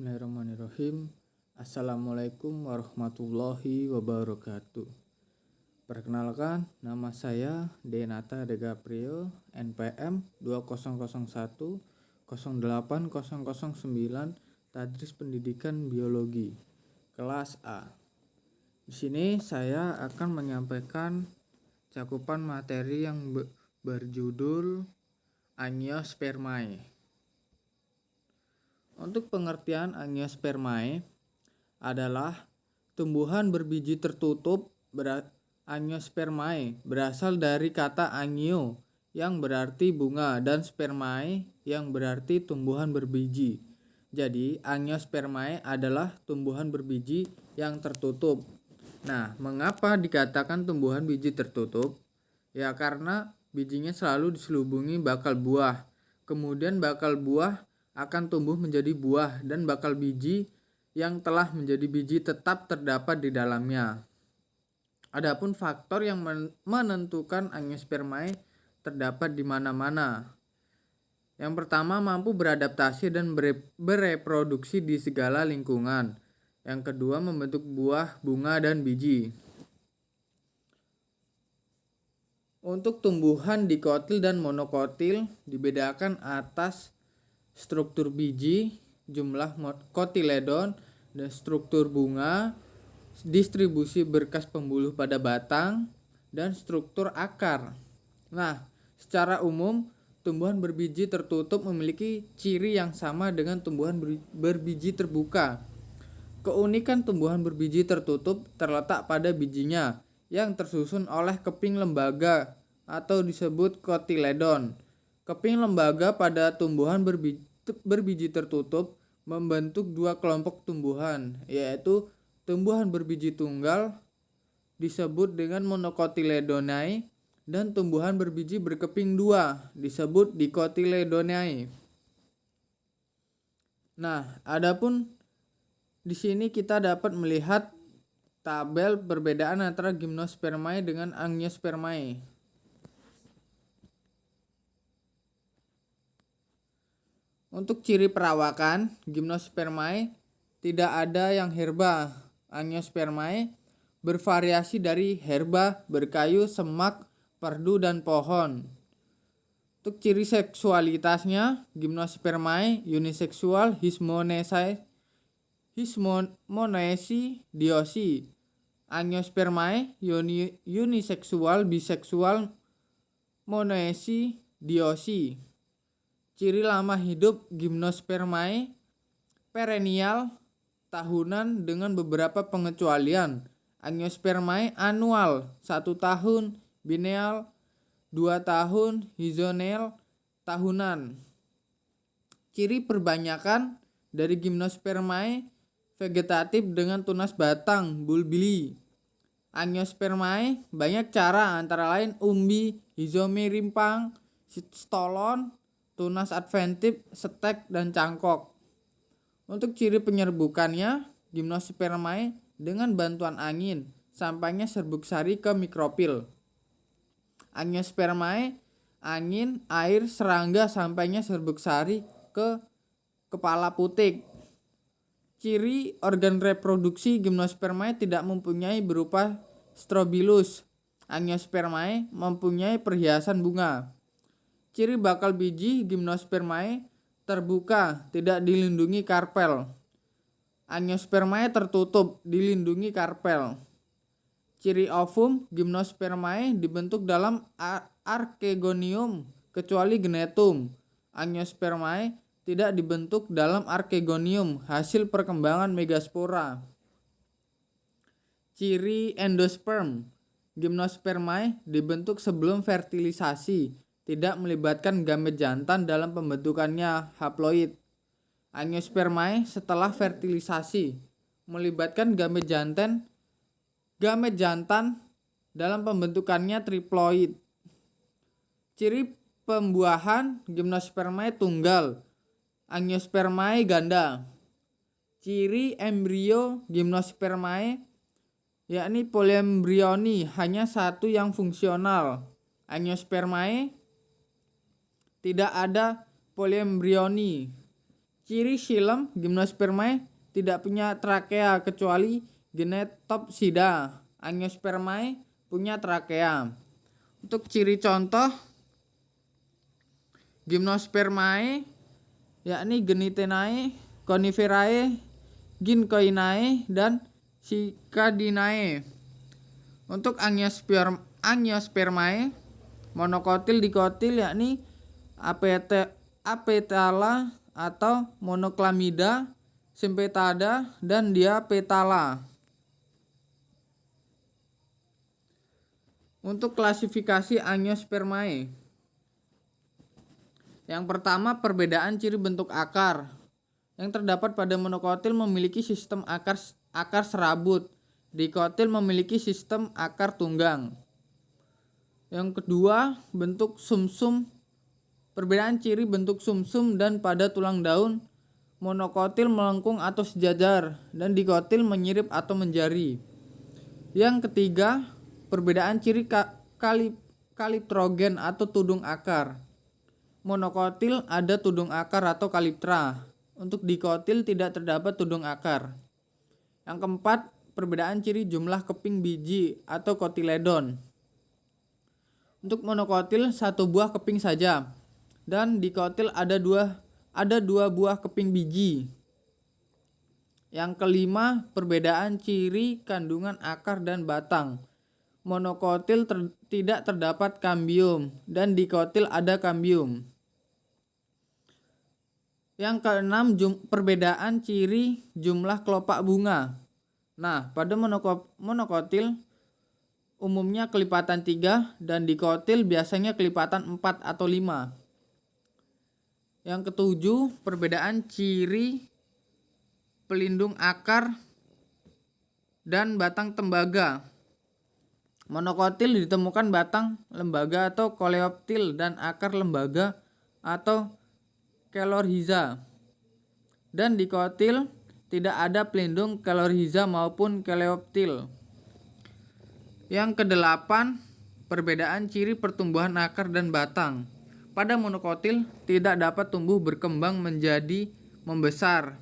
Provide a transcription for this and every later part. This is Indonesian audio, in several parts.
Bismillahirrahmanirrahim. Assalamualaikum warahmatullahi wabarakatuh. Perkenalkan, nama saya Denata De Gabriel, NPM 200108009, Tadris Pendidikan Biologi, kelas A. Di sini saya akan menyampaikan cakupan materi yang berjudul Angiospermae. Untuk pengertian Angiospermae adalah tumbuhan berbiji tertutup. Angiospermae berasal dari kata angio yang berarti bunga dan spermae yang berarti tumbuhan berbiji. Jadi Angiospermae adalah tumbuhan berbiji yang tertutup. Nah, mengapa dikatakan tumbuhan biji tertutup? Ya karena bijinya selalu diselubungi bakal buah. Kemudian bakal buah akan tumbuh menjadi buah dan bakal biji yang telah menjadi biji tetap terdapat di dalamnya. Adapun faktor yang menentukan Angiospermae terdapat di mana-mana. Yang pertama, mampu beradaptasi dan bereproduksi di segala lingkungan. Yang kedua, membentuk buah, bunga, dan biji. Untuk tumbuhan dikotil dan monokotil dibedakan atas struktur biji, jumlah kotiledon, dan struktur bunga, distribusi berkas pembuluh pada batang, dan struktur akar. Nah, secara umum, tumbuhan berbiji tertutup memiliki ciri yang sama dengan tumbuhan berbiji terbuka. Keunikan tumbuhan berbiji tertutup terletak pada bijinya yang tersusun oleh keping lembaga atau disebut kotiledon. Keping lembaga pada tumbuhan berbiji tertutup membentuk dua kelompok tumbuhan, yaitu tumbuhan berbiji tunggal disebut dengan monocotyledonae dan tumbuhan berbiji berkeping dua disebut dicotyledonae. Nah, adapun di sini kita dapat melihat tabel perbedaan antara Gymnospermae dengan Angiospermae. Untuk ciri perawakan, Gymnospermae tidak ada yang herba. Angiospermae bervariasi dari herba, berkayu, semak, perdu, dan pohon. Untuk ciri seksualitasnya, Gymnospermae uniseksual, Hismonesi, diosi. Angiospermae uniseksual, biseksual, monoesi, diosi. Ciri lama hidup Gymnospermae perennial, tahunan dengan beberapa pengecualian. Angiospermae annual 1 tahun, biennial 2 tahun, hizonal tahunan. Ciri perbanyakan dari Gymnospermae vegetatif dengan tunas batang bulbili. Angiospermae banyak cara, antara lain umbi, hizomi rimpang, stolon, tunas adventif, stek, dan cangkok. Untuk ciri penyerbukannya, Gymnospermae dengan bantuan angin, sampainya serbuk sari ke mikropil. Angiospermae angin, air, serangga, sampainya serbuk sari ke kepala putik. Ciri organ reproduksi Gymnospermae tidak mempunyai berupa strobilus. Angiospermae mempunyai perhiasan bunga. Ciri bakal biji Gymnospermae terbuka, tidak dilindungi karpel. Angiospermae tertutup, dilindungi karpel. Ciri ovum Gymnospermae dibentuk dalam archegonium kecuali genetum. Angiospermae tidak dibentuk dalam archegonium, hasil perkembangan megaspora. Ciri endosperm Gymnospermae dibentuk sebelum fertilisasi, tidak melibatkan gamet jantan dalam pembentukannya haploid. Angiospermae setelah fertilisasi melibatkan gamet jantan dalam pembentukannya triploid. Ciri pembuahan Gymnospermae tunggal, Angiospermae ganda. Ciri embrio Gymnospermae yakni polyembrioni, hanya satu yang fungsional. Angiospermae tidak ada polyembrioni. Ciri xilem Gymnospermae tidak punya trakea kecuali Genetopsida. Angiospermae punya trakea. Untuk ciri contoh Gymnospermae yakni Genitenae, Coniferae, Ginkgoinae, dan Cicadinae. Untuk Angiospermae monokotil dikotil yakni Apetala atau Monoclamida, Sympetala, dan Diapetala. Untuk klasifikasi Angiospermae, yang pertama perbedaan ciri bentuk akar. Yang terdapat pada monokotil memiliki sistem akar serabut, dikotil memiliki sistem akar tunggang. Yang kedua bentuk sumsum. Perbedaan ciri bentuk sumsum dan pada tulang daun, monokotil melengkung atau sejajar dan dikotil menyirip atau menjari. Yang ketiga, perbedaan ciri kaliptrogen atau tudung akar. Monokotil ada tudung akar atau kaliptra. Untuk dikotil tidak terdapat tudung akar. Yang keempat, perbedaan ciri jumlah keping biji atau kotiledon. Untuk monokotil satu buah keping saja. Dan dikotil ada dua buah keping biji. Yang kelima, perbedaan ciri kandungan akar dan batang. Monokotil tidak terdapat kambium dan dikotil ada kambium. Yang keenam, perbedaan ciri jumlah kelopak bunga. Nah, pada monokotil umumnya kelipatan 3 dan dikotil biasanya kelipatan 4 atau 5. Yang ketujuh, perbedaan ciri pelindung akar dan batang tembaga. Monokotil ditemukan batang lembaga atau koleoptil dan akar lembaga atau kelorhiza. Dan dikotil tidak ada pelindung kelorhiza maupun koleoptil. Yang kedelapan, perbedaan ciri pertumbuhan akar dan batang. Pada monokotil tidak dapat tumbuh berkembang menjadi membesar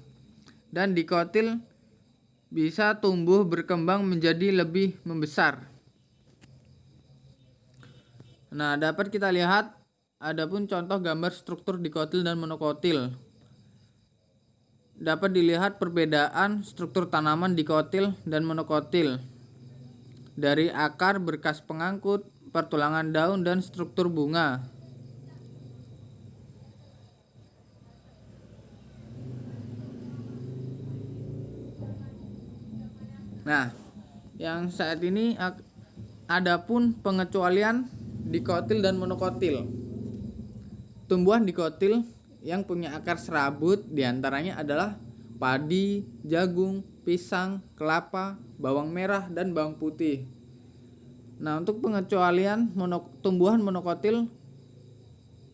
dan dikotil bisa tumbuh berkembang menjadi lebih membesar. Nah, dapat kita lihat adapun contoh gambar struktur dikotil dan monokotil. Dapat dilihat perbedaan struktur tanaman dikotil dan monokotil dari akar, berkas pengangkut, pertulangan daun, dan struktur bunga. Nah, yang saat ini adapun pengecualian dikotil dan monokotil. Tumbuhan dikotil yang punya akar serabut diantaranya adalah padi, jagung, pisang, kelapa, bawang merah, dan bawang putih. Nah, untuk pengecualian tumbuhan monokotil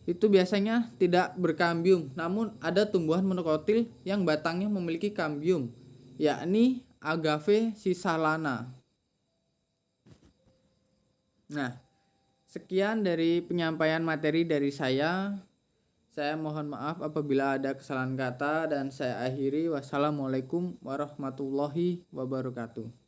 itu biasanya tidak berkambium, namun ada tumbuhan monokotil yang batangnya memiliki kambium, yakni Agave cisalana. Nah, sekian dari penyampaian materi dari saya. Saya mohon maaf apabila ada kesalahan kata dan saya akhiri. Wassalamualaikum warahmatullahi wabarakatuh.